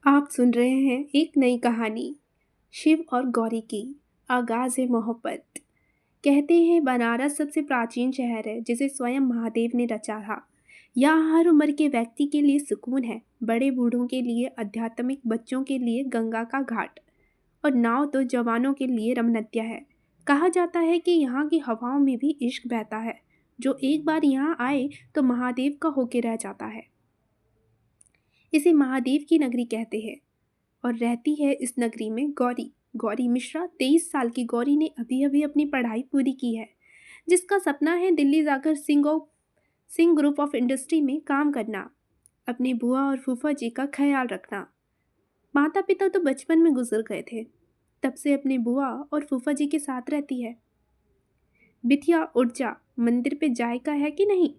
आप सुन रहे हैं एक नई कहानी। शिव और गौरी की आगाज है मोहब्बत। कहते हैं बनारस सबसे प्राचीन शहर है जिसे स्वयं महादेव ने रचा था। यहाँ हर उम्र के व्यक्ति के लिए सुकून है, बड़े बूढ़ों के लिए आध्यात्मिक, बच्चों के लिए गंगा का घाट और नाव तो जवानों के लिए रमनत्या है। कहा जाता है कि यहाँ की हवाओं में भी इश्क बहता है। जो एक बार यहाँ आए तो महादेव का होके रह जाता है। इसे महादेव की नगरी कहते हैं। और रहती है इस नगरी में गौरी। गौरी मिश्रा 23 साल की गौरी ने अभी अभी अपनी पढ़ाई पूरी की है, जिसका सपना है दिल्ली जाकर सिंह ग्रुप ऑफ इंडस्ट्री में काम करना, अपने बुआ और फूफा जी का ख्याल रखना। माता पिता तो बचपन में गुजर गए थे, तब से अपने बुआ और फूफा जी के साथ रहती है। बिटिया उठ जा, मंदिर पे जायका है कि नहीं?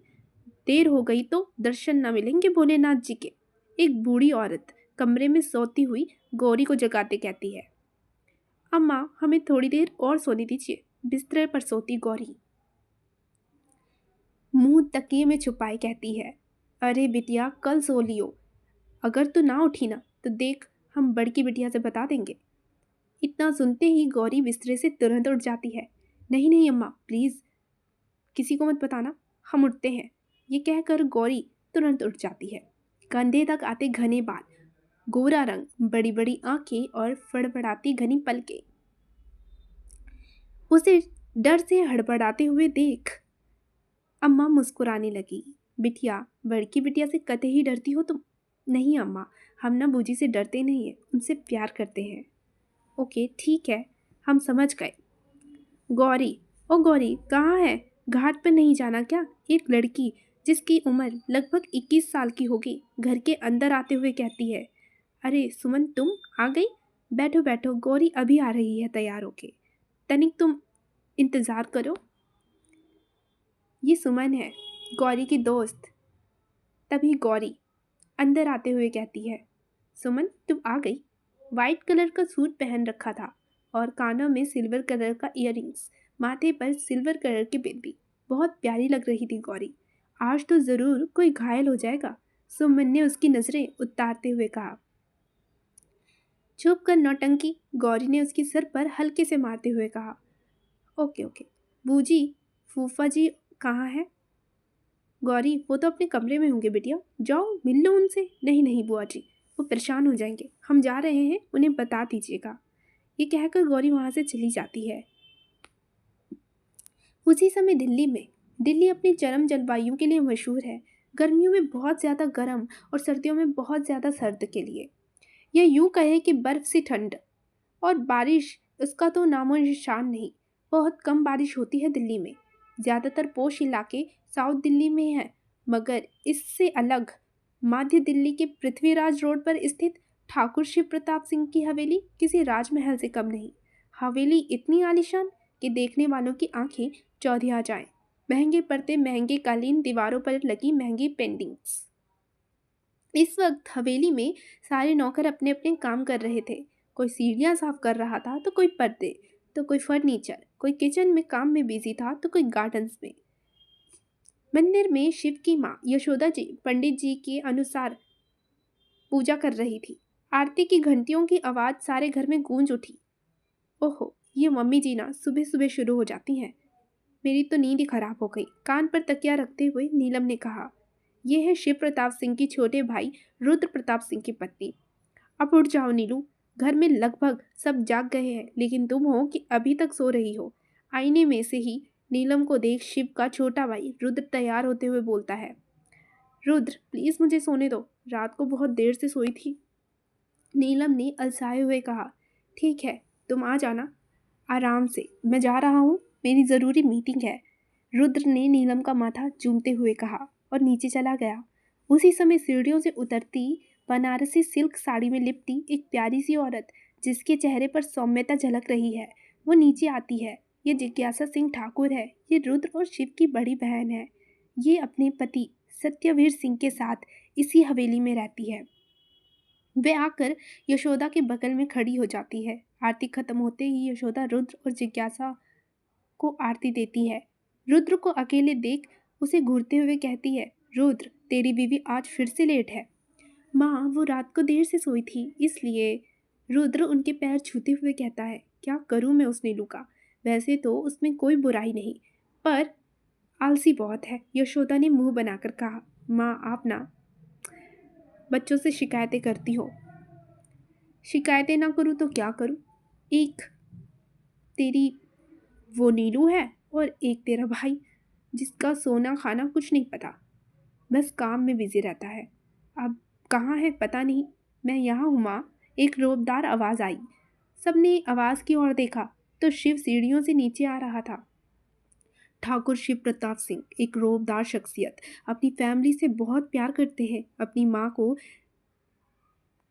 देर हो गई तो दर्शन न मिलेंगे भोलेनाथ जी के। एक बूढ़ी औरत कमरे में सोती हुई गौरी को जगाते कहती है। अम्मा, हमें थोड़ी देर और सोने दीजिए, बिस्तर पर सोती गौरी मुंह तकिए में छुपाए कहती है। अरे बिटिया, कल सो लियो। अगर तू ना उठी ना तो देख, हम बड़की बिटिया से बता देंगे। इतना सुनते ही गौरी बिस्तर से तुरंत उठ जाती है। नहीं नहीं अम्मा, प्लीज किसी को मत बताना, हम उठते हैं। ये कहकर गौरी तुरंत उठ जाती है। कंधे तक आते घने बाल, गोरा रंग, बड़ी बड़ी आंखें और फड़फड़ाती घनी पलकें। उसे डर से हड़बड़ाते हुए देख अम्मा मुस्कुराने लगी। बिटिया, बड़की बिटिया से कतई डरती हो तुम? नहीं अम्मा, हम ना बूजी से डरते नहीं है, उनसे प्यार करते हैं। ओके ठीक है, हम समझ गए। गौरी, ओ गौरी, कहाँ है? घाट पर नहीं जाना क्या? एक लड़की जिसकी उम्र लगभग 21 साल की होगी घर के अंदर आते हुए कहती है। अरे सुमन, तुम आ गई? बैठो बैठो, गौरी अभी आ रही है तैयार होके। तनिक तुम इंतज़ार करो। ये सुमन है, गौरी की दोस्त। तभी गौरी अंदर आते हुए कहती है। सुमन, तुम आ गई? वाइट कलर का सूट पहन रखा था और कानों में सिल्वर कलर का इयररिंग्स, माथे पर सिल्वर कलर की बिंदी। बहुत प्यारी लग रही थी गौरी। आज तो ज़रूर कोई घायल हो जाएगा, सुमन ने उसकी नज़रें उतारते हुए कहा। चुप कर नौटंकी, गौरी ने उसकी सर पर हल्के से मारते हुए कहा। Okay okay. बूजी, फूफा जी कहाँ है? गौरी, वो तो अपने कमरे में होंगे बिटिया, जाओ मिल लो उनसे। नहीं नहीं बुआ जी, वो परेशान हो जाएंगे, हम जा रहे हैं, उन्हें बता दीजिएगा। ये कहकर गौरी वहाँ से चली जाती है। उसी समय दिल्ली अपनी चरम जलवायु के लिए मशहूर है। गर्मियों में बहुत ज़्यादा गर्म और सर्दियों में बहुत ज़्यादा सर्द के लिए। यह यूं कहे कि बर्फ सी ठंड और बारिश, उसका तो नामो निशान नहीं। बहुत कम बारिश होती है दिल्ली में। ज़्यादातर पोश इलाके साउथ दिल्ली में हैं, मगर इससे अलग मध्य दिल्ली के पृथ्वीराज रोड पर स्थित ठाकुर शिव प्रताप सिंह की हवेली किसी राजमहल से कम नहीं। हवेली इतनी आलीशान कि देखने वालों की आंखें चौधिया जाएं। महंगे पर्दे, महंगे कालीन, दीवारों पर लगी महंगी पेंटिंग्स। इस वक्त हवेली में सारे नौकर अपने अपने काम कर रहे थे। कोई सीढ़ियाँ साफ कर रहा था तो कोई पर्दे, तो कोई फर्नीचर, कोई किचन में काम में बिजी था तो कोई गार्डन्स में। मंदिर में शिव की माँ यशोदा जी पंडित जी के अनुसार पूजा कर रही थी। आरती की घंटियों की आवाज़ सारे घर में गूंज उठी। ओहो, ये मम्मी जी ना सुबह सुबह शुरू हो जाती हैं। मेरी तो नींद ही खराब हो गई, कान पर तकिया रखते हुए नीलम ने कहा। यह है शिव प्रताप सिंह की छोटे भाई रुद्र प्रताप सिंह की पत्नी। अब उठ जाओ नीलू, घर में लगभग सब जाग गए हैं, लेकिन तुम हो कि अभी तक सो रही हो। आईने में से ही नीलम को देख शिव का छोटा भाई रुद्र तैयार होते हुए बोलता है। रुद्र, प्लीज़ मुझे सोने दो, रात को बहुत देर से सोई थी। नीलम ने अलसाए हुए कहा। ठीक है, तुम आ जाना आराम से, मैं जा रहा हूँ, मेरी ज़रूरी मीटिंग है। रुद्र ने नीलम का माथा चूमते हुए कहा और नीचे चला गया। उसी समय सीढ़ियों से उतरती बनारसी सिल्क साड़ी में लिपटी एक प्यारी सी औरत, जिसके चेहरे पर सौम्यता झलक रही है, वो नीचे आती है। ये जिज्ञासा सिंह ठाकुर है। ये रुद्र और शिव की बड़ी बहन है। ये अपने पति सत्यवीर सिंह के साथ इसी हवेली में रहती है। वे आकर यशोदा के बगल में खड़ी हो जाती है। आरती खत्म होते ही यशोदा रुद्र और जिज्ञासा को आरती देती है। रुद्र को अकेले देख उसे घूरते हुए कहती है। रुद्र, तेरी बीवी आज फिर से लेट है। माँ, वो रात को देर से सोई थी, इसलिए। रुद्र उनके पैर छूते हुए कहता है। क्या करूँ मैं उस नीलू का? वैसे तो उसमें कोई बुराई नहीं, पर आलसी बहुत है, यशोदा ने मुंह बनाकर कहा। माँ, आप ना बच्चों से शिकायतें करती हो। शिकायतें ना करूँ तो क्या करूँ? एक तेरी वो नीलू है, और एक तेरा भाई, जिसका सोना खाना कुछ नहीं पता, बस काम में बिजी रहता है। अब कहाँ है पता नहीं। मैं यहाँ हूँ माँ। एक रोबदार आवाज़ आई। सबने आवाज़ की ओर देखा तो शिव सीढ़ियों से नीचे आ रहा था। ठाकुर शिव प्रताप सिंह, एक रोबदार शख्सियत, अपनी फैमिली से बहुत प्यार करते हैं। अपनी माँ को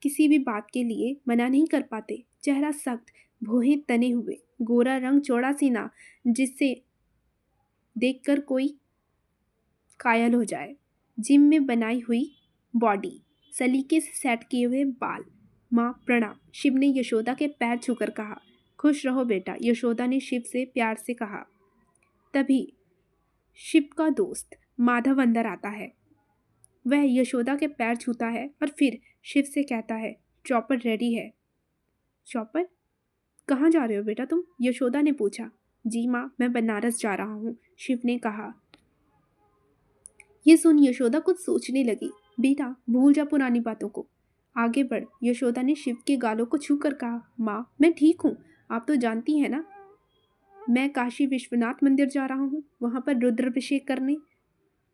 किसी भी बात के लिए मना नहीं कर पाते। चेहरा सख्त, भौहें तने हुए, गोरा रंग, चौड़ा सीना, जिससे देखकर कोई कायल हो जाए। जिम में बनाई हुई बॉडी, सलीके से सेट किए हुए बाल। माँ प्रणाम, शिव ने यशोदा के पैर छूकर कहा। खुश रहो बेटा, यशोदा ने शिव से प्यार से कहा। तभी शिव का दोस्त माधव अंदर आता है। वह यशोदा के पैर छूता है और फिर शिव से कहता है, चॉपर रेडी है। चॉपर? कहाँ जा रहे हो बेटा तुम? यशोदा ने पूछा। जी माँ, मैं बनारस जा रहा हूँ, शिव ने कहा। ये सुन यशोदा कुछ सोचने लगी। बेटा, भूल जा पुरानी बातों को, आगे बढ़, यशोदा ने शिव के गालों को छूकर कहा। माँ, मैं ठीक हूँ, आप तो जानती हैं ना, मैं काशी विश्वनाथ मंदिर जा रहा हूँ, वहाँ पर रुद्राभिषेक करने।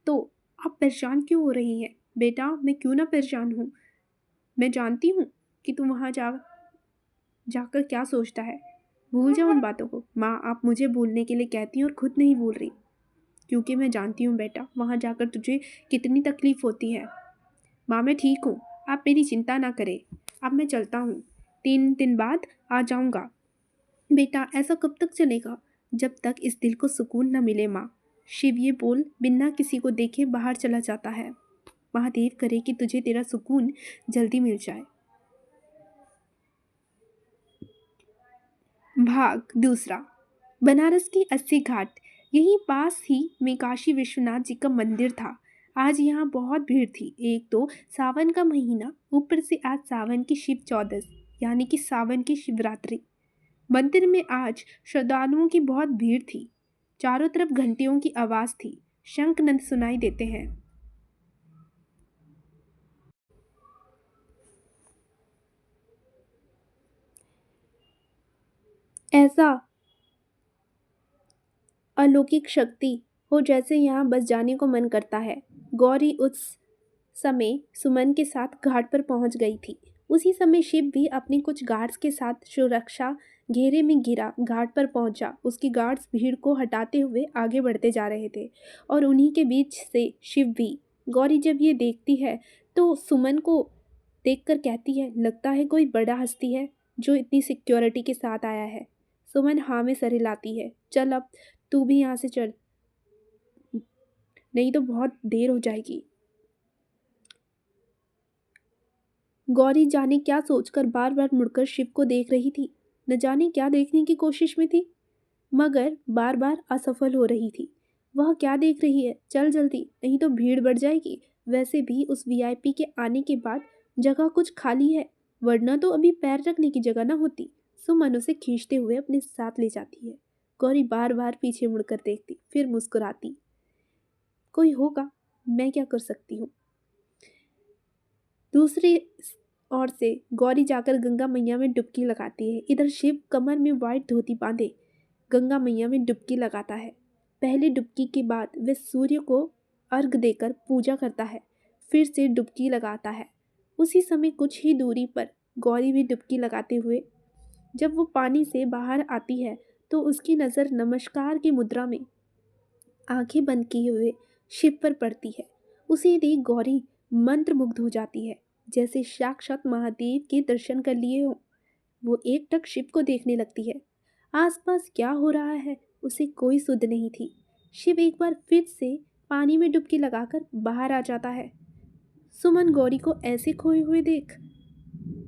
तो आप परेशान क्यों हो रही हैं? बेटा, मैं क्यों ना परेशान हूँ, मैं जानती हूँ कि तुम वहाँ जाकर क्या सोचता है। भूल जाओ उन बातों को। माँ, आप मुझे भूलने के लिए कहती हैं और खुद नहीं भूल रही, क्योंकि मैं जानती हूँ बेटा, वहाँ जाकर तुझे कितनी तकलीफ होती है। माँ, मैं ठीक हूँ, आप मेरी चिंता ना करें। अब मैं चलता हूँ, 3 दिन बाद आ जाऊँगा। बेटा, ऐसा कब तक चलेगा? जब तक इस दिल को सुकून न मिले माँ। शिव ये बोल बिना किसी को देखे बाहर चला जाता है। महादेव करे कि तुझे तेरा सुकून जल्दी मिल जाए। भाग दूसरा। बनारस की 80 घाट, यहीं पास ही में काशी विश्वनाथ जी का मंदिर था। आज यहाँ बहुत भीड़ थी। एक तो सावन का महीना, ऊपर से आज सावन की शिव चौदस, यानी कि सावन की शिवरात्रि। मंदिर में आज श्रद्धालुओं की बहुत भीड़ थी। चारों तरफ घंटियों की आवाज़ थी, शंखनंद सुनाई देते हैं। ऐसा अलौकिक शक्ति हो जैसे यहाँ बस जाने को मन करता है। गौरी उस समय सुमन के साथ घाट पर पहुंच गई थी। उसी समय शिव भी अपने कुछ गार्ड्स के साथ सुरक्षा घेरे में घिरा घाट पर पहुंचा। उसकी गार्ड्स भीड़ को हटाते हुए आगे बढ़ते जा रहे थे और उन्हीं के बीच से शिव भी। गौरी जब ये देखती है तो सुमन को देखकर कहती है, लगता है कोई बड़ा हस्ती है जो इतनी सिक्योरिटी के साथ आया है। सुमन हाँ में सर हिलाती है। चल अब तू भी यहाँ से चल, नहीं तो बहुत देर हो जाएगी। गौरी जाने क्या सोचकर बार बार मुड़कर शिव को देख रही थी। न जाने क्या देखने की कोशिश में थी, मगर बार बार असफल हो रही थी। वह क्या देख रही है? चल जल्दी, नहीं तो भीड़ बढ़ जाएगी। वैसे भी उस वीआईपी के आने के बाद जगह कुछ खाली है, वरना तो अभी पैर रखने की जगह न होती। सुमन उसे खींचते हुए अपने साथ ले जाती है। गौरी बार बार पीछे मुड़कर देखती, फिर मुस्कुराती। कोई होगा, मैं क्या कर सकती हूँ। दूसरी ओर से गौरी जाकर गंगा मैया में डुबकी लगाती है। इधर शिव कमर में वाइट धोती बांधे गंगा मैया में डुबकी लगाता है। पहले डुबकी के बाद वह सूर्य को अर्घ देकर पूजा करता है, फिर से डुबकी लगाता है। उसी समय कुछ ही दूरी पर गौरी भी डुबकी लगाते हुए जब वो पानी से बाहर आती है तो उसकी नज़र नमस्कार की मुद्रा में आंखें बंद किए हुए शिव पर पड़ती है। उसे देख गौरी मंत्रमुग्ध हो जाती है, जैसे साक्षात महादेव के दर्शन कर लिए हों। वो एकटक शिव को देखने लगती है। आसपास क्या हो रहा है उसे कोई सुध नहीं थी। शिव एक बार फिर से पानी में डुबकी लगाकर बाहर आ जाता है। सुमन गौरी को ऐसे खोए हुए देख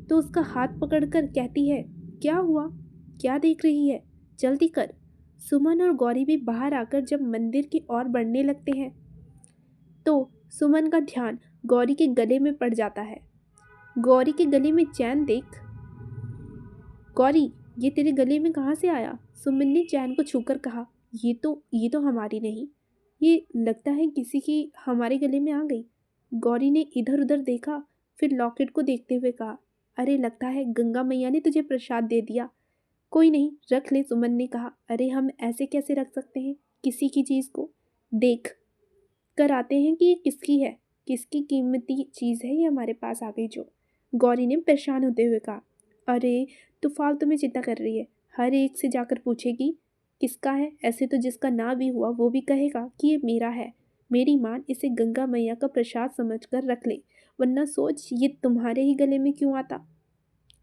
तो उसका हाथ पकड़कर कहती है, क्या हुआ, क्या देख रही है, जल्दी कर। सुमन और गौरी भी बाहर आकर जब मंदिर की ओर बढ़ने लगते हैं तो सुमन का ध्यान गौरी के गले में पड़ जाता है। गौरी के गले में चैन देख। गौरी, ये तेरे गले में कहाँ से आया? सुमन ने चैन को छूकर कहा। ये तो हमारी नहीं। ये लगता है किसी की हमारे गले में आ गई। गौरी ने इधर उधर देखा, फिर लॉकेट को देखते हुए कहा, अरे लगता है गंगा मैया ने तुझे प्रसाद दे दिया। कोई नहीं, रख ले, सुमन ने कहा। अरे हम ऐसे कैसे रख सकते हैं किसी की चीज़ को? देख कर आते हैं कि ये किसकी है, किसकी कीमती चीज़ है ये हमारे पास आ गई जो। गौरी ने परेशान होते हुए कहा। अरे तू फालतू में चिंता कर रही है, हर एक से जाकर पूछेगी किसका है? ऐसे तो जिसका ना भी हुआ वो भी कहेगा कि ये मेरा है। मेरी माँ इसे गंगा मैया का प्रसाद समझकर रख ले, वरना सोच ये तुम्हारे ही गले में क्यों आता?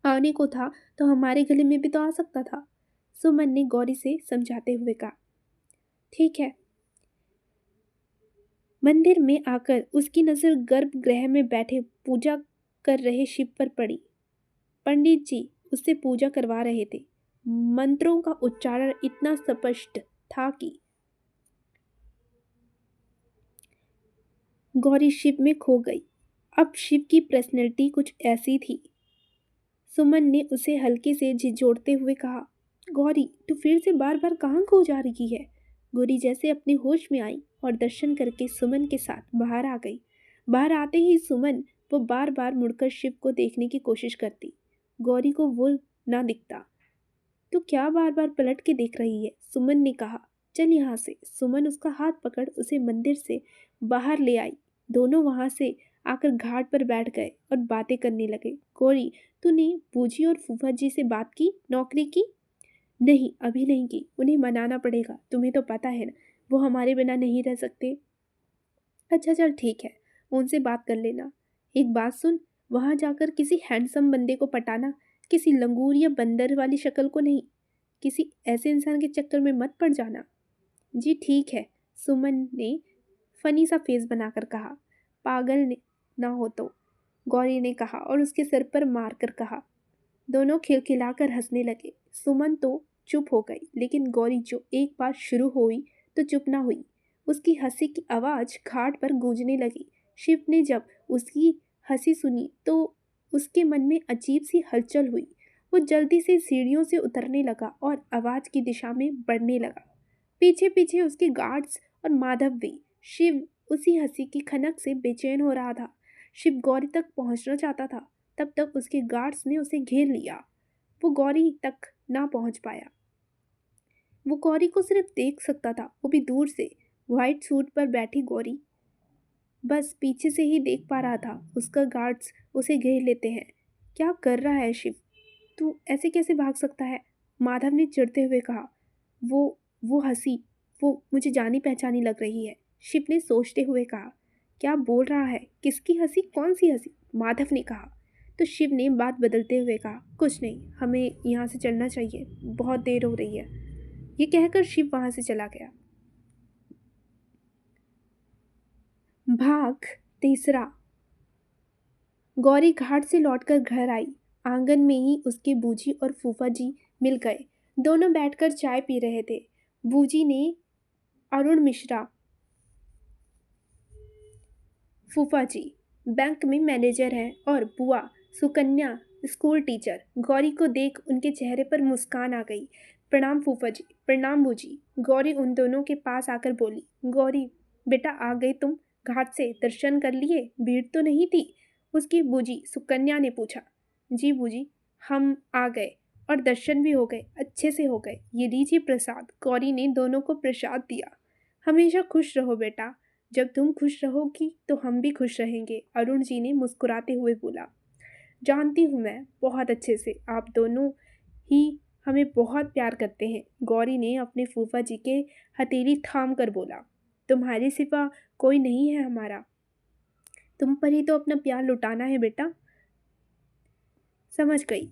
आने को था तो हमारे गले में भी तो आ सकता था, सुमन ने गौरी से समझाते हुए कहा। ठीक है। मंदिर में आकर उसकी नज़र गर्भगृह में बैठे पूजा कर रहे शिव पर पड़ी। पंडित जी उससे पूजा करवा रहे थे। मंत्रों का उच्चारण इतना स्पष्ट था कि गौरी शिव में खो गई। अब शिव की पर्सनैलिटी कुछ ऐसी थी। सुमन ने उसे हल्के से झिझोड़ते हुए कहा, गौरी तू फिर से बार बार कहाँ खो जा रही है? गौरी जैसे अपने होश में आई और दर्शन करके सुमन के साथ बाहर आ गई। बाहर आते ही सुमन वो बार बार मुड़कर शिव को देखने की कोशिश करती। गौरी को वो ना दिखता। तू क्या बार बार पलट के देख रही है? सुमन ने कहा। चल यहाँ से। सुमन उसका हाथ पकड़ उसे मंदिर से बाहर ले आई। दोनों वहां से आकर घाट पर बैठ गए और बातें करने लगे। गौरी, तूने बूजी और फूफा जी से बात की, नौकरी की? नहीं, अभी नहीं की। उन्हें मनाना पड़ेगा, तुम्हें तो पता है ना, वो हमारे बिना नहीं रह सकते। अच्छा चल ठीक है, उनसे बात कर लेना। एक बात सुन, वहां जाकर किसी हैंडसम बंदे को पटाना, किसी लंगूर या बंदर वाली शक्ल को नहीं। किसी ऐसे इंसान के चक्कर में मत पड़ जाना। जी ठीक है, सुमन ने फनी सा फेस बनाकर कहा। पागल ना हो तो, गौरी ने कहा और उसके सिर पर मारकर कहा। दोनों खिलखिलाकर हंसने लगे। सुमन तो चुप हो गई, लेकिन गौरी जो एक बार शुरू हुई तो चुप ना हुई। उसकी हंसी की आवाज़ घाट पर गूंजने लगी। शिव ने जब उसकी हंसी सुनी तो उसके मन में अजीब सी हलचल हुई। वो जल्दी से सीढ़ियों से उतरने लगा और आवाज़ की दिशा में बढ़ने लगा। पीछे पीछे उसके गार्ड्स और माधव भी। शिव उसी हंसी की खनक से बेचैन हो रहा था। शिव गौरी तक पहुंचना चाहता था, तब तक उसके गार्ड्स ने उसे घेर लिया। वो गौरी तक ना पहुंच पाया। वो गौरी को सिर्फ देख सकता था, वो भी दूर से। व्हाइट सूट पर बैठी गौरी बस पीछे से ही देख पा रहा था। उसका गार्ड्स उसे घेर लेते हैं। क्या कर रहा है शिव? तू ऐसे कैसे भाग सकता है? माधव ने चिढ़ते हुए कहा। वो हंसी, वो मुझे जानी पहचानी लग रही है, शिव ने सोचते हुए कहा। क्या बोल रहा है? किसकी हंसी? कौन सी हंसी? माधव ने कहा। तो शिव ने बात बदलते हुए कहा, कुछ नहीं, हमें यहाँ से चलना चाहिए, बहुत देर हो रही है। ये कहकर शिव वहां से चला गया। भाग तीसरा। गौरी घाट से लौटकर घर आई। आंगन में ही उसके बूजी और फूफा जी मिल गए। दोनों बैठकर चाय पी रहे थे। बूजी ने अरुण मिश्रा, फूफा जी बैंक में मैनेजर हैं, और बुआ सुकन्या स्कूल टीचर। गौरी को देख उनके चेहरे पर मुस्कान आ गई। प्रणाम फूफा जी। प्रणाम बूजी। गौरी उन दोनों के पास आकर बोली। गौरी बेटा, आ गए तुम? घाट से दर्शन कर लिए? भीड़ तो नहीं थी? उसकी बूजी सुकन्या ने पूछा। जी बूजी, हम आ गए और दर्शन भी हो गए, अच्छे से हो गए। ये लीजिए प्रसाद। गौरी ने दोनों को प्रसाद दिया। हमेशा खुश रहो बेटा, जब तुम खुश रहोगी तो हम भी खुश रहेंगे, अरुण जी ने मुस्कुराते हुए बोला। जानती हूँ मैं बहुत अच्छे से, आप दोनों ही हमें बहुत प्यार करते हैं, गौरी ने अपने फूफा जी के हथेली थाम कर बोला। तुम्हारे सिवा कोई नहीं है हमारा, तुम पर ही तो अपना प्यार लुटाना है बेटा। समझ गई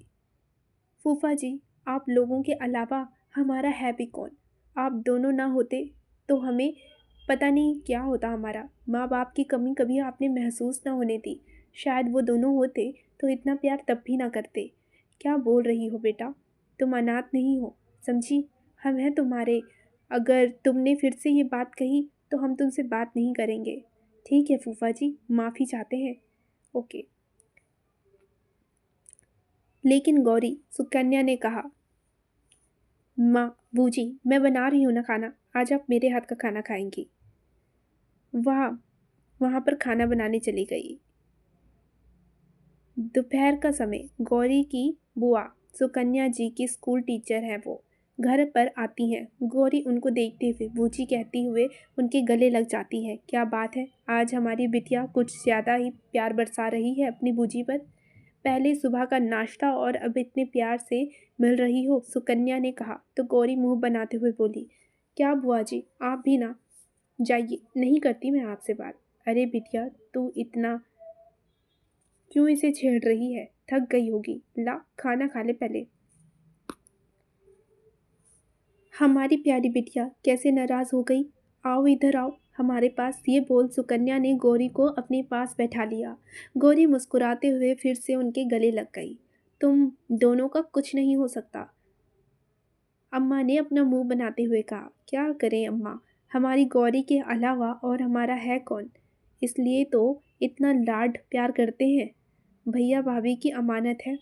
फूफा जी, आप लोगों के अलावा हमारा है भी कौन? आप दोनों ना होते तो हमें पता नहीं क्या होता हमारा। माँ बाप की कमी कभी आपने महसूस ना होने दी। शायद वो दोनों होते तो इतना प्यार तब भी ना करते। क्या बोल रही हो बेटा? तुम अनाथ नहीं हो, समझी? हम हैं तुम्हारे। अगर तुमने फिर से ये बात कही तो हम तुमसे बात नहीं करेंगे। ठीक है फूफा जी, माफ़ी चाहते हैं। ओके। लेकिन गौरी सुकन्या ने कहा, माँ, बूजी, मैं बना रही हूँ ना खाना, आज आप मेरे हाथ का खाना खाएंगी। वह वहाँ पर खाना बनाने चली गई। दोपहर का समय गौरी की बुआ सुकन्या जी की स्कूल टीचर है, वो घर पर आती हैं। गौरी उनको देखते हुए बूजी कहती हुए उनके गले लग जाती है। क्या बात है, आज हमारी बिटिया कुछ ज़्यादा ही प्यार बरसा रही है अपनी बूजी पर। पहले सुबह का नाश्ता और अब इतने प्यार से मिल रही हो, सुकन्या ने कहा तो गौरी मुंह बनाते हुए बोली, क्या बुआ जी, आप भी ना जाइए, नहीं करती मैं आपसे बात। अरे बिटिया, तू इतना क्यों इसे छेड़ रही है, थक गई होगी, ला खाना खा ले पहले। हमारी प्यारी बिटिया कैसे नाराज हो गई, आओ इधर आओ हमारे पास, ये बोल सुकन्या ने गौरी को अपने पास बैठा लिया। गौरी मुस्कुराते हुए फिर से उनके गले लग गई। तुम दोनों का कुछ नहीं हो सकता, अम्मा ने अपना मुंह बनाते हुए कहा। क्या करें अम्मा, हमारी गौरी के अलावा और हमारा है कौन, इसलिए तो इतना लाड प्यार करते हैं, भैया भाभी की अमानत है।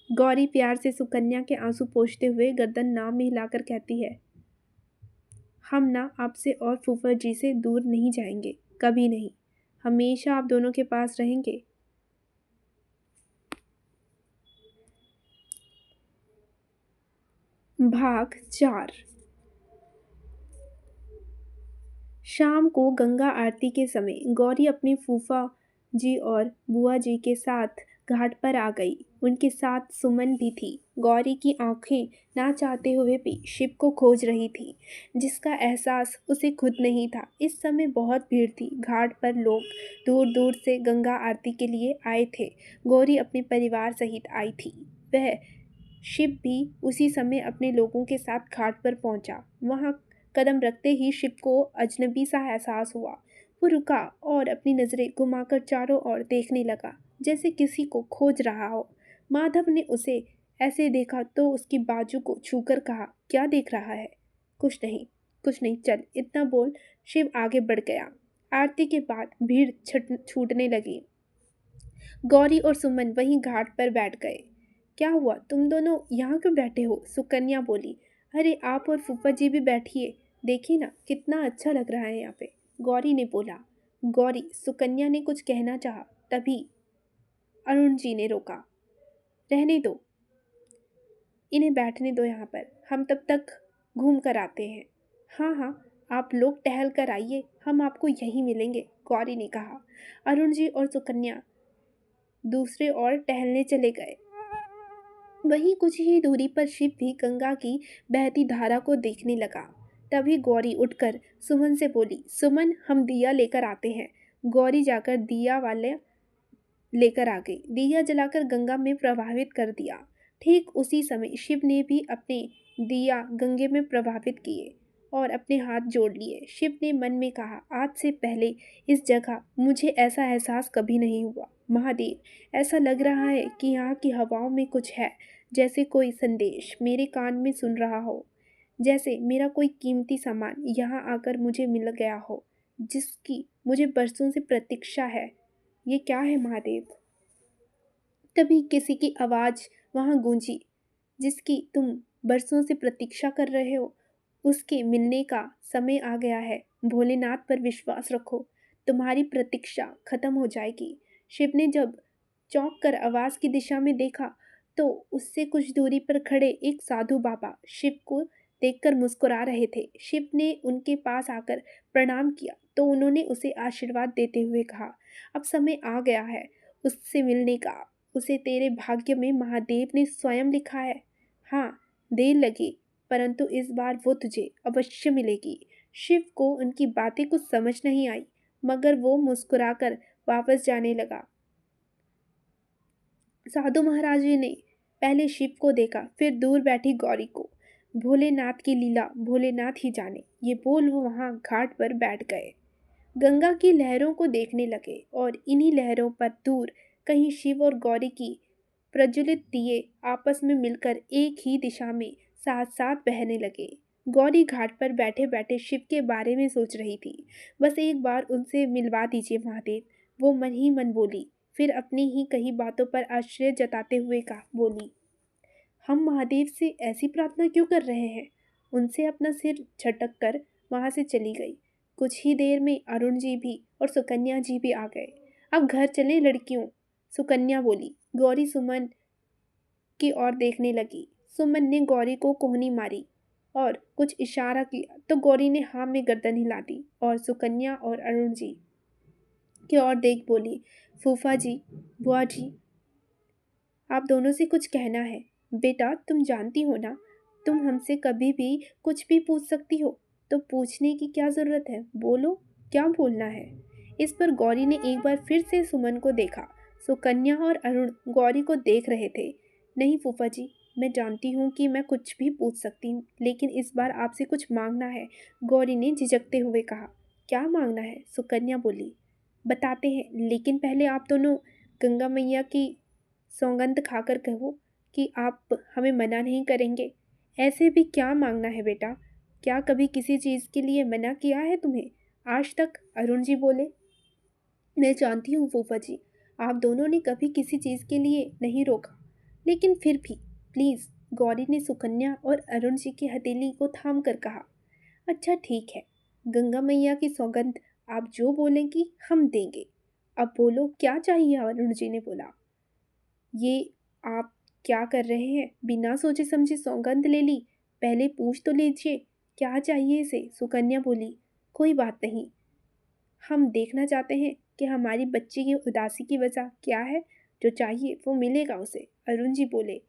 गौरी प्यार से सुकन्या के आंसू पोंछते हुए गर्दन नाम में हिलाकर कहती है, हम ना आपसे और फूफा जी से दूर नहीं जाएंगे, कभी नहीं, हमेशा आप दोनों के पास रहेंगे। भाग 4। शाम को गंगा आरती के समय गौरी अपनी फूफा जी और बुआ जी के साथ घाट पर आ गई। उनके साथ सुमन भी थी। गौरी की आंखें ना चाहते हुए भी शिव को खोज रही थी, जिसका एहसास उसे खुद नहीं था। इस समय बहुत भीड़ थी। घाट पर लोग दूर दूर से गंगा आरती के लिए आए थे। गौरी अपने परिवार सहित आई थी। वह शिव भी उसी समय अपने लोगों के साथ घाट पर पहुंचा। वहां कदम रखते ही शिव को अजनबी सा एहसास हुआ। वो रुका और अपनी नज़रें घुमाकर चारों ओर देखने लगा, जैसे किसी को खोज रहा हो। माधव ने उसे ऐसे देखा तो उसकी बाजू को छूकर कहा, क्या देख रहा है? कुछ नहीं, कुछ नहीं, चल, इतना बोल शिव आगे बढ़ गया। आरती के बाद भीड़ छूटने लगी। गौरी और सुमन वहीं घाट पर बैठ गए। क्या हुआ, तुम दोनों यहाँ क्यों बैठे हो? सुकन्या बोली। अरे आप और फूफा जी भी बैठिए, देखिए ना कितना अच्छा लग रहा है यहाँ पे, गौरी ने बोला। गौरी सुकन्या ने कुछ कहना चाहा, तभी अरुण जी ने रोका। रहने दो, इन्हें बैठने दो यहाँ पर, हम तब तक घूम कर आते हैं। हाँ हाँ, आप लोग टहल कर आइए, हम आपको यहीं मिलेंगे, गौरी ने कहा। अरुण जी और सुकन्या दूसरे ओर टहलने चले गए। वहीं कुछ ही दूरी पर शिव भी गंगा की बहती धारा को देखने लगा। तभी गौरी उठकर सुमन से बोली, सुमन, हम दिया लेकर आते हैं। गौरी जाकर दिया वाले लेकर आ गई। दिया जलाकर गंगा में प्रवाहित कर दिया। ठीक उसी समय शिव ने भी अपने दिया गंगे में प्रवाहित किए और अपने हाथ जोड़ लिए। शिव ने मन में कहा, आज से पहले इस जगह मुझे ऐसा एहसास कभी नहीं हुआ। महादेव, ऐसा लग रहा है कि यहाँ की हवाओं में कुछ है, जैसे कोई संदेश मेरे कान में सुन रहा हो, जैसे मेरा कोई कीमती सामान यहाँ आकर मुझे मिल गया हो, जिसकी मुझे बरसों से प्रतीक्षा है। ये क्या है महादेव? तभी किसी की आवाज़ वहाँ गूंजी, जिसकी तुम बरसों से प्रतीक्षा कर रहे हो, उसके मिलने का समय आ गया है। भोलेनाथ पर विश्वास रखो, तुम्हारी प्रतीक्षा खत्म हो जाएगी। शिव ने जब चौंक कर आवाज़ की दिशा में देखा तो उससे कुछ दूरी पर खड़े एक साधु बाबा शिव को देखकर मुस्कुरा रहे थे। शिव ने उनके पास आकर प्रणाम किया तो उन्होंने उसे आशीर्वाद देते हुए कहा, अब समय आ गया है उससे मिलने का, उसे तेरे भाग्य में महादेव ने स्वयं लिखा है। हाँ, देर लगी, परंतु इस बार वो तुझे अवश्य मिलेगी। शिव को उनकी बातें कुछ समझ नहीं आई, मगर वो मुस्कुराकर वापस जाने लगा। साधु महाराज जी ने पहले शिव को देखा, फिर दूर बैठी गौरी को। भोलेनाथ की लीला भोलेनाथ ही जाने, ये बोल वो वहाँ घाट पर बैठ गए। गंगा की लहरों को देखने लगे और इन्हीं लहरों पर दूर कहीं शिव और गौरी की प्रज्वलित दिए आपस में मिलकर एक ही दिशा में साथ साथ बहने लगे। गौरी घाट पर बैठे बैठे शिव के बारे में सोच रही थी। बस एक बार उनसे मिलवा दीजिए महादेव, वो मन ही मन बोली। फिर अपनी ही कही बातों पर आश्चर्य जताते हुए कहा बोली, हम महादेव से ऐसी प्रार्थना क्यों कर रहे हैं? उनसे अपना सिर झटक कर वहां से चली गई। कुछ ही देर में अरुण जी भी और सुकन्या जी भी आ गए। अब घर चले लड़कियों, सुकन्या बोली। गौरी सुमन की ओर देखने लगी। सुमन ने गौरी को कोहनी मारी और कुछ इशारा किया तो गौरी ने हाँ में गर्दन हिला दी और सुकन्या और अरुण जी की ओर देख बोली, फूफा जी, बुआ जी, आप दोनों से कुछ कहना है। बेटा, तुम जानती हो ना, तुम हमसे कभी भी कुछ भी पूछ सकती हो, तो पूछने की क्या ज़रूरत है? बोलो, क्या बोलना है? इस पर गौरी ने एक बार फिर से सुमन को देखा। सुकन्या और अरुण गौरी को देख रहे थे। नहीं फूफा जी, मैं जानती हूँ कि मैं कुछ भी पूछ सकती हूँ, लेकिन इस बार आपसे कुछ मांगना है, गौरी ने झिझकते हुए कहा। क्या मांगना है? सुकन्या बोली। बताते हैं, लेकिन पहले आप दोनों गंगा मैया की सौगंध खाकर कहो कि आप हमें मना नहीं करेंगे। ऐसे भी क्या मांगना है बेटा? क्या कभी किसी चीज़ के लिए मना किया है तुम्हें आज तक? अरुण जी बोले। मैं जानती हूँ फूफा जी, आप दोनों ने कभी किसी चीज़ के लिए नहीं रोका, लेकिन फिर भी प्लीज़। गौरी ने सुकन्या और अरुण जी की हथेली को थाम कर कहा। अच्छा ठीक है, गंगा मैया की सौगंध, आप जो बोलेंगी हम देंगे। अब बोलो क्या चाहिए? अरुण जी ने बोला। ये आप क्या कर रहे हैं? बिना सोचे समझे सौगंध ले ली। पहले पूछ तो लीजिए क्या चाहिए इसे? सुकन्या बोली। कोई बात नहीं, हम देखना चाहते हैं कि हमारी बच्ची की उदासी की वजह क्या है। जो चाहिए वो मिलेगा उसे, अरुण जी बोले।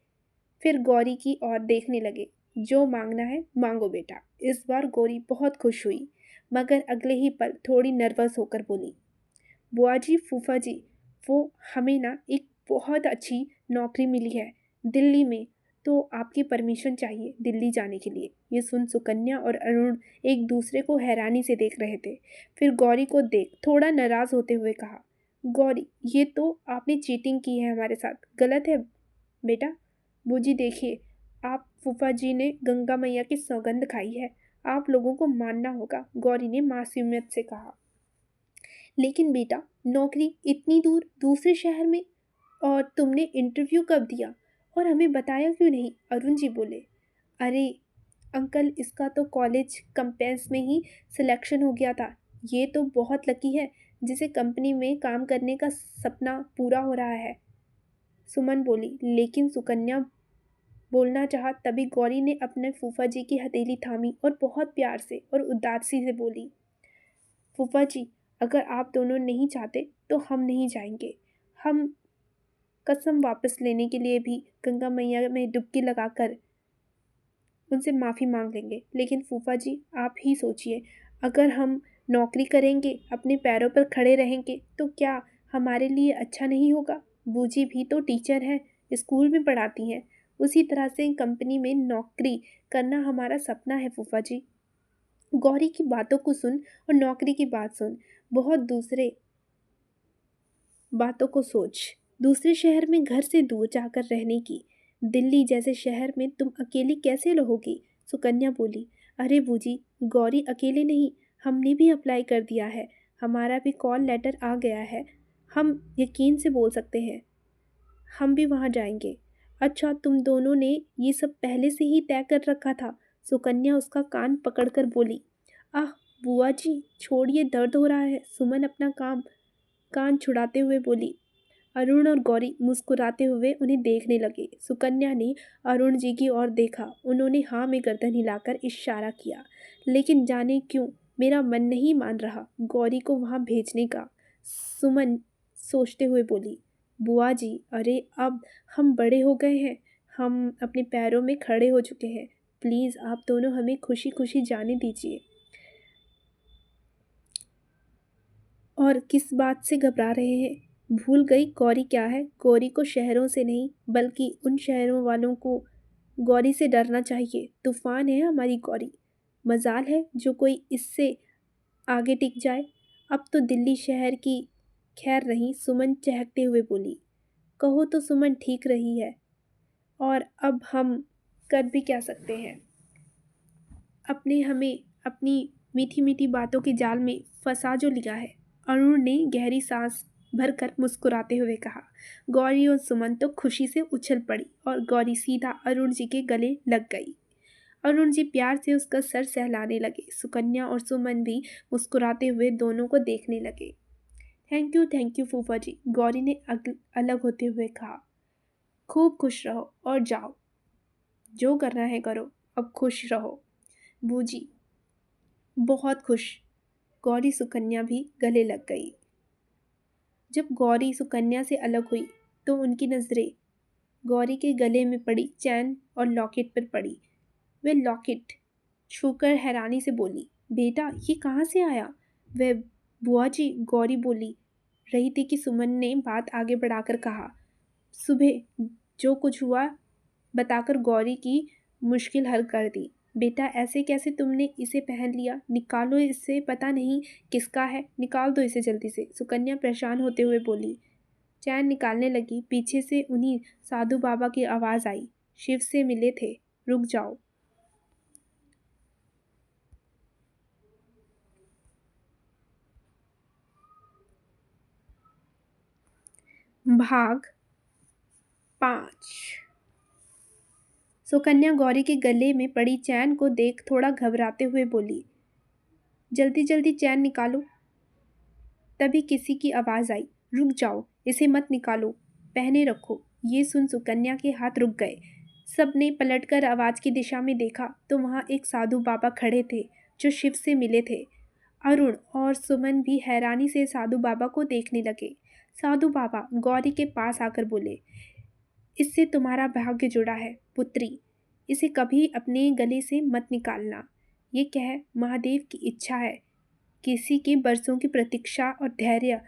फिर गौरी की ओर देखने लगे। जो मांगना है मांगो बेटा। इस बार गौरी बहुत खुश हुई, मगर अगले ही पल थोड़ी नर्वस होकर बोली, बुआ जी, फूफा जी, वो हमें ना एक बहुत अच्छी नौकरी मिली है दिल्ली में, तो आपकी परमिशन चाहिए दिल्ली जाने के लिए। ये सुन सुकन्या और अरुण एक दूसरे को हैरानी से देख रहे थे। फिर गौरी को देख थोड़ा नाराज़ होते हुए कहा, गौरी, ये तो आपने चीटिंग की है हमारे साथ, गलत है बेटा। बूजी देखिए, आप फूफा जी ने गंगा मैया की सौगंध खाई है, आप लोगों को मानना होगा, गौरी ने मासूमियत से कहा। लेकिन बेटा, नौकरी इतनी दूर दूसरे शहर में, और तुमने इंटरव्यू कब दिया और हमें बताया क्यों नहीं? अरुण जी बोले। अरे अंकल, इसका तो कॉलेज कैंपस में ही सिलेक्शन हो गया था। ये तो बहुत लकी है जिसे कंपनी में काम करने का सपना पूरा हो रहा है, सुमन बोली। लेकिन सुकन्या बोलना चाहा, तभी गौरी ने अपने फूफा जी की हथेली थामी और बहुत प्यार से और उदासी से बोली, फूफा जी, अगर आप दोनों नहीं चाहते तो हम नहीं जाएंगे। हम कसम वापस लेने के लिए भी गंगा मैया में डुबकी लगाकर उनसे माफ़ी मांग लेंगे। लेकिन फूफा जी, आप ही सोचिए, अगर हम नौकरी करेंगे, अपने पैरों पर खड़े रहेंगे, तो क्या हमारे लिए अच्छा नहीं होगा? बूजी भी तो टीचर हैं, स्कूल में पढ़ाती हैं। उसी तरह से कंपनी में नौकरी करना हमारा सपना है फूफा जी। गौरी की बातों को सुन और नौकरी की बात सुन, बहुत दूसरे बातों को सोच। दूसरे शहर में घर से दूर जाकर रहने की, दिल्ली जैसे शहर में तुम अकेली कैसे रहोगी? सुकन्या बोली। अरे बूजी, गौरी अकेले नहीं, हमने भी अप्लाई कर दिया है, हमारा भी कॉल लेटर आ गया है, हम यकीन से बोल सकते हैं हम भी वहाँ जाएंगे। अच्छा, तुम दोनों ने ये सब पहले से ही तय कर रखा था? सुकन्या उसका कान पकड़कर बोली। आह बुआ जी, छोड़िए, दर्द हो रहा है। सुमन अपना कान छुड़ाते हुए बोली। अरुण और गौरी मुस्कुराते हुए उन्हें देखने लगे। सुकन्या ने अरुण जी की ओर देखा। उन्होंने हाँ में गर्दन हिलाकर इशारा किया। लेकिन जाने क्यों मेरा मन नहीं मान रहा गौरी को वहाँ भेजने का, सुमन सोचते हुए बोली। बुआ जी, अरे अब हम बड़े हो गए हैं, हम अपने पैरों में खड़े हो चुके हैं, प्लीज़ आप दोनों हमें खुशी खुशी जाने दीजिए। और किस बात से घबरा रहे हैं? भूल गई गौरी क्या है? गौरी को शहरों से नहीं, बल्कि उन शहरों वालों को गौरी से डरना चाहिए। तूफान है हमारी गौरी, मजाल है जो कोई इससे आगे टिक जाए। अब तो दिल्ली शहर की खैर नहीं, सुमन चहकते हुए बोली। कहो तो सुमन ठीक रही है, और अब हम कर भी क्या सकते हैं? अपने हमें अपनी मीठी मीठी बातों के जाल में फंसा जो लिया है। अरुण ने गहरी सांस भरकर मुस्कुराते हुए कहा। गौरी और सुमन तो खुशी से उछल पड़ी और गौरी सीधा अरुण जी के गले लग गई। अरुण जी प्यार से उसका सर सहलाने लगे। सुकन्या और सुमन भी मुस्कुराते हुए दोनों को देखने लगे। थैंक यू फूफा जी, गौरी ने अलग होते हुए कहा। खूब खुश रहो और जाओ, जो करना है करो, अब खुश रहो। बूजी बहुत खुश। गौरी सुकन्या भी गले लग गई। जब गौरी सुकन्या से अलग हुई तो उनकी नज़रें गौरी के गले में पड़ी चैन और लॉकेट पर पड़ी। वे लॉकेट छूकर हैरानी से बोली, बेटा ये कहाँ से आया? वह बुआ जी, गौरी बोली रही थी कि सुमन ने बात आगे बढ़ाकर कहा। सुबह जो कुछ हुआ बताकर गौरी की मुश्किल हल कर दी। बेटा ऐसे कैसे तुमने इसे पहन लिया? निकालो इसे, पता नहीं किसका है, निकाल दो इसे जल्दी से। सुकन्या परेशान होते हुए बोली। चैन निकालने लगी, पीछे से उन्हीं साधु बाबा की आवाज़ आई। शिव से मिले थे, रुक जाओ। भाग 5। सुकन्या गौरी के गले में पड़ी चैन को देख थोड़ा घबराते हुए बोली, जल्दी जल्दी चैन निकालो। तभी किसी की आवाज़ आई, रुक जाओ, इसे मत निकालो, पहने रखो। ये सुन सुकन्या के हाथ रुक गए। सबने पलटकर आवाज़ की दिशा में देखा तो वहाँ एक साधु बाबा खड़े थे जो शिव से मिले थे। अरुण और सुमन भी हैरानी से साधु बाबा को देखने लगे। साधु बाबा गौरी के पास आकर बोले, इससे तुम्हारा भाग्य जुड़ा है पुत्री, इसे कभी अपने गले से मत निकालना। ये कह महादेव की इच्छा है, किसी के बरसों की प्रतीक्षा और धैर्य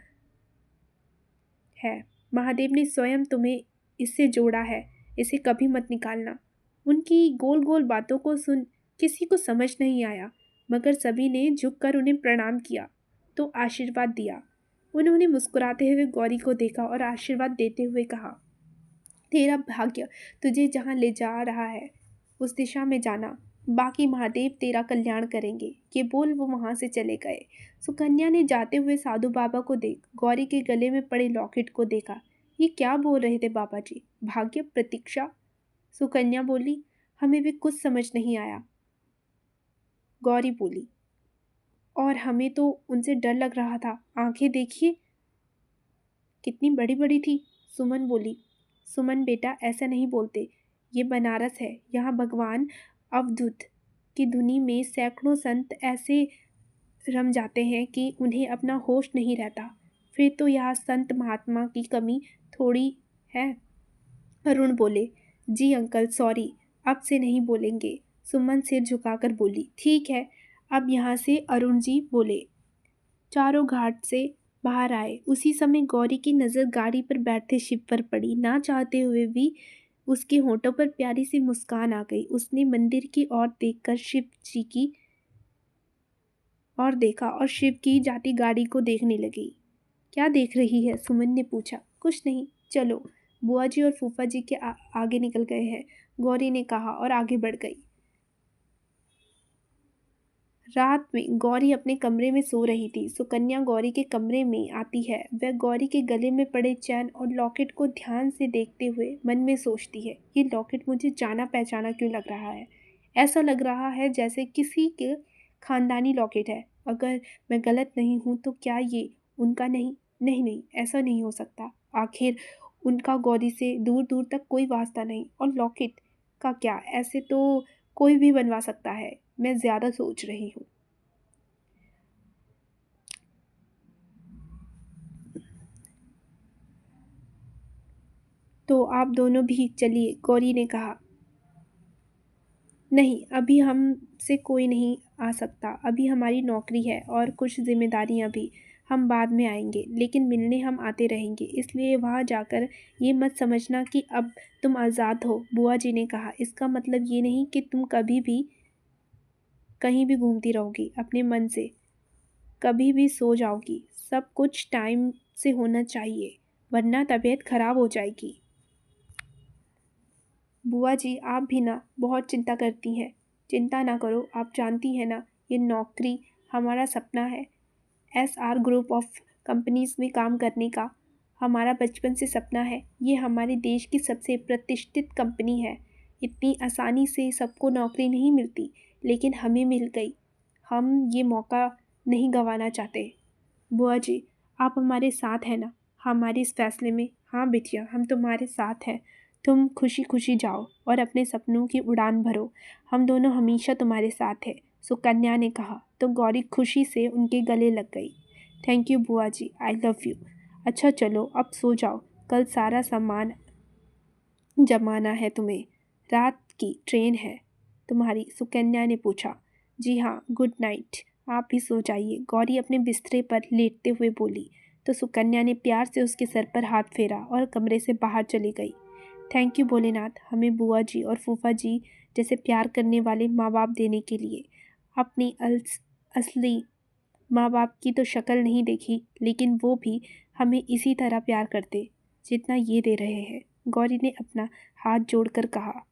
है। महादेव ने स्वयं तुम्हें इससे जोड़ा है, इसे कभी मत निकालना। उनकी गोल गोल बातों को सुन किसी को समझ नहीं आया, मगर सभी ने झुककर उन्हें प्रणाम किया तो आशीर्वाद दिया। उन्होंने मुस्कुराते हुए गौरी को देखा और आशीर्वाद देते हुए कहा, तेरा भाग्य तुझे जहाँ ले जा रहा है उस दिशा में जाना, बाकी महादेव तेरा कल्याण करेंगे। ये बोल वो वहाँ से चले गए। सुकन्या ने जाते हुए साधु बाबा को देख गौरी के गले में पड़े लॉकेट को देखा। ये क्या बोल रहे थे बाबा जी? भाग्य, प्रतीक्षा? सुकन्या बोली, हमें भी कुछ समझ नहीं आया। गौरी बोली, और हमें तो उनसे डर लग रहा था, आंखें देखिए कितनी बड़ी बड़ी थी। सुमन बोली, सुमन बेटा ऐसा नहीं बोलते, ये बनारस है, यहाँ भगवान अवधूत की धुनी में सैकड़ों संत ऐसे रम जाते हैं कि उन्हें अपना होश नहीं रहता। फिर तो यहाँ संत महात्मा की कमी थोड़ी है। अरुण बोले, जी अंकल सॉरी, अब से नहीं बोलेंगे। सुमन सिर झुकाकर बोली, ठीक है। अब यहाँ से अरुण जी बोले। चारों घाट से बाहर आए। उसी समय गौरी की नज़र गाड़ी पर बैठे शिव पर पड़ी। ना चाहते हुए भी उसके होठों पर प्यारी सी मुस्कान आ गई। उसने मंदिर की ओर देखकर शिव जी की और देखा और शिव की जाती गाड़ी को देखने लगी। क्या देख रही है? सुमन ने पूछा। कुछ नहीं, चलो। बुआ जी और फूफा जी के आगे निकल गए हैं, गौरी ने कहा और आगे बढ़ गई। रात में गौरी अपने कमरे में सो रही थी। सुकन्या गौरी के कमरे में आती है। वह गौरी के गले में पड़े चैन और लॉकेट को ध्यान से देखते हुए मन में सोचती है, ये लॉकेट मुझे जाना पहचाना क्यों लग रहा है? ऐसा लग रहा है जैसे किसी के खानदानी लॉकेट है। अगर मैं गलत नहीं हूँ तो क्या ये उनका नहीं? नहीं नहीं, ऐसा नहीं हो सकता। आखिर उनका गौरी से दूर दूर तक कोई वास्ता नहीं। और लॉकेट का क्या, ऐसे तो कोई भी बनवा सकता है। मैं ज़्यादा सोच रही हूँ। तो आप दोनों भी चलिए, गौरी ने कहा। नहीं, अभी हमसे कोई नहीं आ सकता। अभी हमारी नौकरी है और कुछ जिम्मेदारियां भी। हम बाद में आएंगे, लेकिन मिलने हम आते रहेंगे। इसलिए वहाँ जाकर ये मत समझना कि अब तुम आज़ाद हो। बुआ जी ने कहा, इसका मतलब ये नहीं कि तुम कभी भी कहीं भी घूमती रहोगी अपने मन से, कभी भी सो जाओगी। सब कुछ टाइम से होना चाहिए, वरना तबीयत खराब हो जाएगी। बुआ जी आप भी ना बहुत चिंता करती हैं। चिंता ना करो, आप जानती हैं ना ये नौकरी हमारा सपना है। SR ग्रुप ऑफ कंपनीज में काम करने का हमारा बचपन से सपना है। ये हमारे देश की सबसे प्रतिष्ठित कंपनी है। इतनी आसानी से सबको नौकरी नहीं मिलती, लेकिन हमें मिल गई। हम ये मौका नहीं गंवाना चाहते। बुआ जी, आप हमारे साथ हैं ना हमारे इस फैसले में? हाँ बिटिया, हम तुम्हारे साथ हैं। तुम खुशी खुशी जाओ और अपने सपनों की उड़ान भरो। हम दोनों हमेशा तुम्हारे साथ हैं, सुकन्या ने कहा तो गौरी खुशी से उनके गले लग गई। थैंक यू बुआ जी, आई लव यू। अच्छा चलो अब सो जाओ, कल सारा सामान जमाना है तुम्हें। रात की ट्रेन है तुम्हारी? सुकन्या ने पूछा। जी हाँ, गुड नाइट। आप भी सो जाइए, गौरी अपने बिस्तरे पर लेटते हुए बोली। तो सुकन्या ने प्यार से उसके सर पर हाथ फेरा और कमरे से बाहर चली गई। थैंक यू भोलेनाथ, हमें बुआ जी और फूफा जी जैसे प्यार करने वाले माँ बाप देने के लिए। अपनी असली माँ बाप की तो शक्ल नहीं देखी, लेकिन वो भी हमें इसी तरह प्यार करते जितना ये दे रहे हैं, गौरी ने अपना हाथ जोड़कर कहा।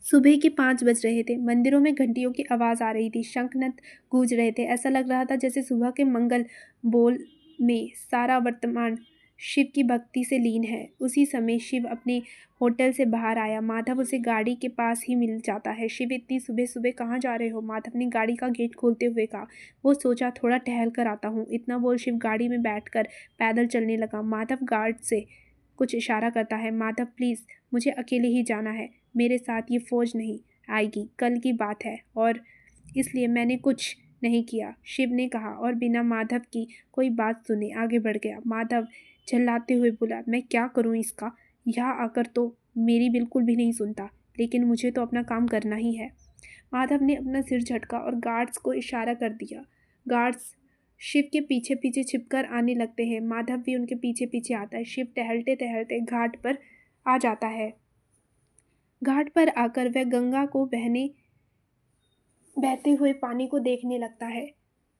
सुबह के 5 बज रहे थे। मंदिरों में घंटियों की आवाज़ आ रही थी, शंखनाद गूंज रहे थे। ऐसा लग रहा था जैसे सुबह के मंगल बोल में सारा वर्तमान शिव की भक्ति से लीन है। उसी समय शिव अपने होटल से बाहर आया। माधव उसे गाड़ी के पास ही मिल जाता है। शिव, इतनी सुबह सुबह कहाँ जा रहे हो? माधव ने गाड़ी का गेट खोलते हुए कहा। वो सोचा थोड़ा टहल कर आता हूँ। इतना बोल शिव गाड़ी में बैठकर पैदल चलने लगा। माधव गार्ड से कुछ इशारा करता है। माधव प्लीज़, मुझे अकेले ही जाना है, मेरे साथ ये फौज नहीं आएगी। कल की बात है और इसलिए मैंने कुछ नहीं किया, शिव ने कहा और बिना माधव की कोई बात सुने आगे बढ़ गया। माधव चिल्लाते हुए बोला, मैं क्या करूं इसका? यहाँ आकर तो मेरी बिल्कुल भी नहीं सुनता, लेकिन मुझे तो अपना काम करना ही है। माधव ने अपना सिर झटका और गार्ड्स को इशारा कर दिया। गार्ड्स शिव के पीछे पीछे छिपकर आने लगते हैं। माधव भी उनके पीछे पीछे आता है। शिव टहलते टहलते घाट पर आ जाता है। घाट पर आकर वह गंगा को बहते हुए पानी को देखने लगता है।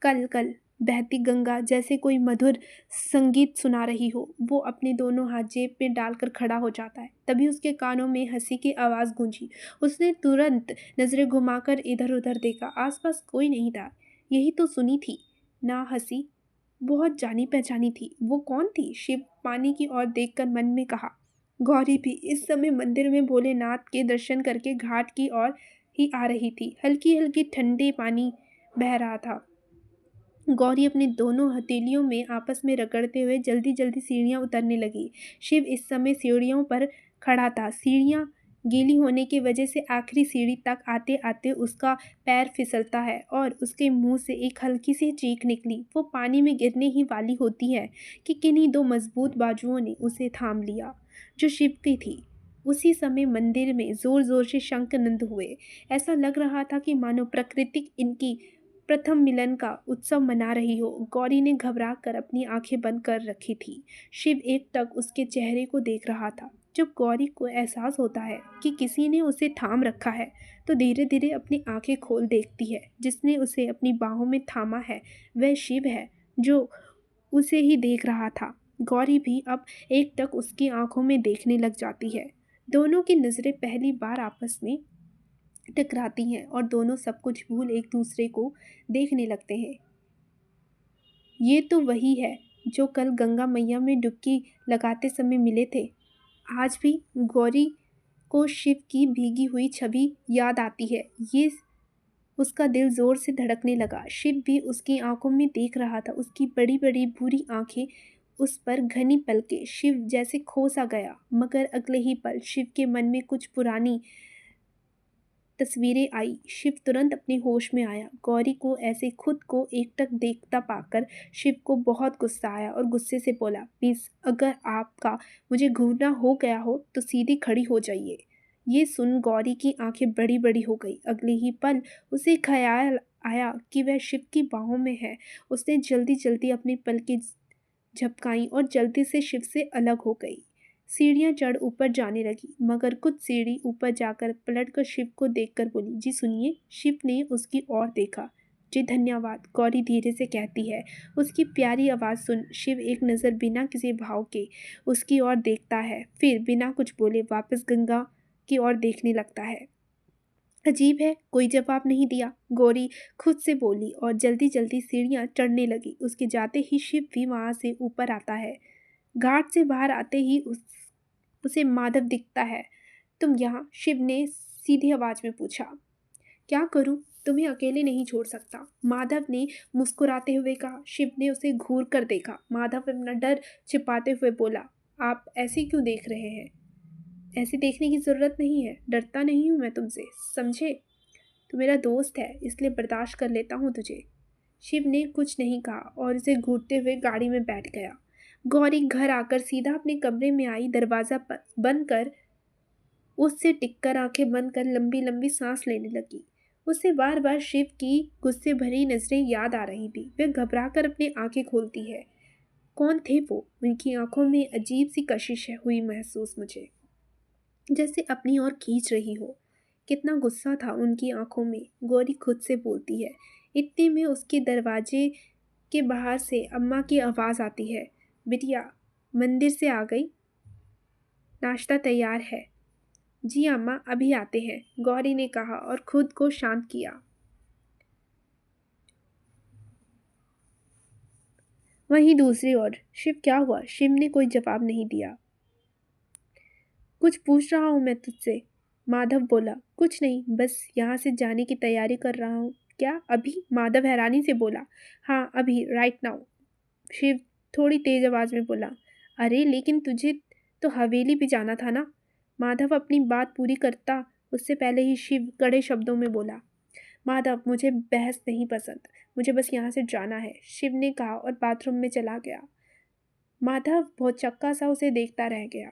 कल कल बहती गंगा जैसे कोई मधुर संगीत सुना रही हो। वो अपने दोनों हाथ जेब में डालकर खड़ा हो जाता है। तभी उसके कानों में हंसी की आवाज़ गूंजी। उसने तुरंत नजरें घुमाकर इधर उधर देखा। आसपास कोई नहीं था। यही तो सुनी थी ना हंसी, बहुत जानी पहचानी थी। वो कौन थी? शिव पानी की ओर देखकर मन में कहा। गौरी भी इस समय मंदिर में भोलेनाथ के दर्शन करके घाट की ओर ही आ रही थी। हल्की हल्की ठंडे पानी बह रहा था। गौरी अपनी दोनों हथेलियों में आपस में रगड़ते हुए जल्दी जल्दी सीढ़ियां उतरने लगी। शिव इस समय सीढ़ियों पर खड़ा था। सीढ़ियां गीली होने की वजह से आखिरी सीढ़ी तक आते आते उसका पैर फिसलता है और उसके मुंह से एक हल्की सी चीख निकली। वो पानी में गिरने ही वाली होती है कि किन्हीं दो मजबूत बाजुओं ने उसे थाम लिया, जो शिव की थी। उसी समय मंदिर में जोर जोर से शंखनाद हुए। ऐसा लग रहा था कि मानो प्रकृति इनकी प्रथम मिलन का उत्सव मना रही हो। गौरी ने घबरा कर अपनी आंखें बंद कर रखी थी। शिव एकटक उसके चेहरे को देख रहा था। जब गौरी को एहसास होता है कि किसी ने उसे थाम रखा है, तो धीरे धीरे अपनी आंखें खोल देखती है। जिसने उसे अपनी बाहों में थामा है वह शिव है, जो उसे ही देख रहा था। गौरी भी अब एकटक उसकी आंखों में देखने लग जाती है। दोनों की नज़रें पहली बार आपस में टकराती हैं और दोनों सब कुछ भूल एक दूसरे को देखने लगते हैं। ये तो वही है जो कल गंगा मैया में डुबकी लगाते समय मिले थे। आज भी गौरी को शिव की भीगी हुई छवि याद आती है। ये उसका दिल जोर से धड़कने लगा। शिव भी उसकी आंखों में देख रहा था। उसकी बड़ी बड़ी भूरी आंखें, उस पर घनी पलकें। शिव जैसे खो सा गया, मगर अगले ही पल शिव के मन में कुछ पुरानी तस्वीरें आई। शिव तुरंत अपने होश में आया। गौरी को ऐसे खुद को एकटक देखता पाकर शिव को बहुत गुस्सा आया और गुस्से से बोला, मिस, अगर आपका मुझे घूरना हो गया हो तो सीधी खड़ी हो जाइए। ये सुन गौरी की आंखें बड़ी बड़ी हो गई। अगले ही पल उसे ख्याल आया कि वह शिव की बाहों में है। उसने जल्दी जल्दी अपनी पलकें झपकाई और जल्दी से शिव से अलग हो गई। सीढ़ियां चढ़ ऊपर जाने लगी, मगर कुछ सीढ़ी ऊपर जाकर पलटकर शिव को देखकर बोली, जी सुनिए। शिव ने उसकी ओर देखा। जी धन्यवाद, गौरी धीरे से कहती है। उसकी प्यारी आवाज़ सुन शिव एक नज़र बिना किसी भाव के उसकी ओर देखता है, फिर बिना कुछ बोले वापस गंगा की ओर देखने लगता है। अजीब है, कोई जवाब नहीं दिया, गौरी खुद से बोली और जल्दी जल्दी सीढ़ियां चढ़ने लगी। उसके जाते ही शिव भी वहां से ऊपर आता है। घाट से बाहर आते ही उसे माधव दिखता है। तुम यहाँ? शिव ने सीधी आवाज में पूछा। क्या करूं? तुम्हें अकेले नहीं छोड़ सकता, माधव ने मुस्कुराते हुए कहा। शिव ने उसे घूर कर देखा। माधव अपना डर छिपाते हुए बोला, आप ऐसे क्यों देख रहे हैं? ऐसे देखने की जरूरत नहीं है, डरता नहीं हूं मैं तुमसे, समझे? तू मेरा दोस्त है, इसलिए बर्दाश्त कर लेता हूँ तुझे। शिव ने कुछ नहीं कहा और उसे घूरते हुए गाड़ी में बैठ गया। गौरी घर आकर सीधा अपने कमरे में आई। दरवाज़ा बंद कर उससे टिककर आंखें बंद कर लंबी लंबी सांस लेने लगी। उसे बार बार शिव की गुस्से भरी नजरें याद आ रही थी। वह घबरा कर अपनी आंखें खोलती है। कौन थे वो? उनकी आंखों में अजीब सी कशिश हुई महसूस मुझे, जैसे अपनी ओर खींच रही हो। कितना गुस्सा था उनकी आंखों में, गौरी खुद से बोलती है। इतने में उसके दरवाजे के बाहर से अम्मा की आवाज़ आती है। बिटिया, मंदिर से आ गई? नाश्ता तैयार है। जी अम्मा, अभी आते हैं, गौरी ने कहा और खुद को शांत किया। वहीं दूसरी ओर, शिव, क्या हुआ? शिव ने कोई जवाब नहीं दिया। कुछ पूछ रहा हूँ मैं तुझसे, माधव बोला। कुछ नहीं, बस यहाँ से जाने की तैयारी कर रहा हूँ। क्या अभी? माधव हैरानी से बोला। हाँ अभी, राइट नाउ, शिव थोड़ी तेज आवाज में बोला। अरे लेकिन तुझे तो हवेली भी जाना था ना? माधव अपनी बात पूरी करता उससे पहले ही शिव कड़े शब्दों में बोला। माधव, मुझे बहस नहीं पसंद, मुझे बस यहाँ से जाना है, शिव ने कहा और बाथरूम में चला गया। माधव बहुत चक्का सा उसे देखता रह गया।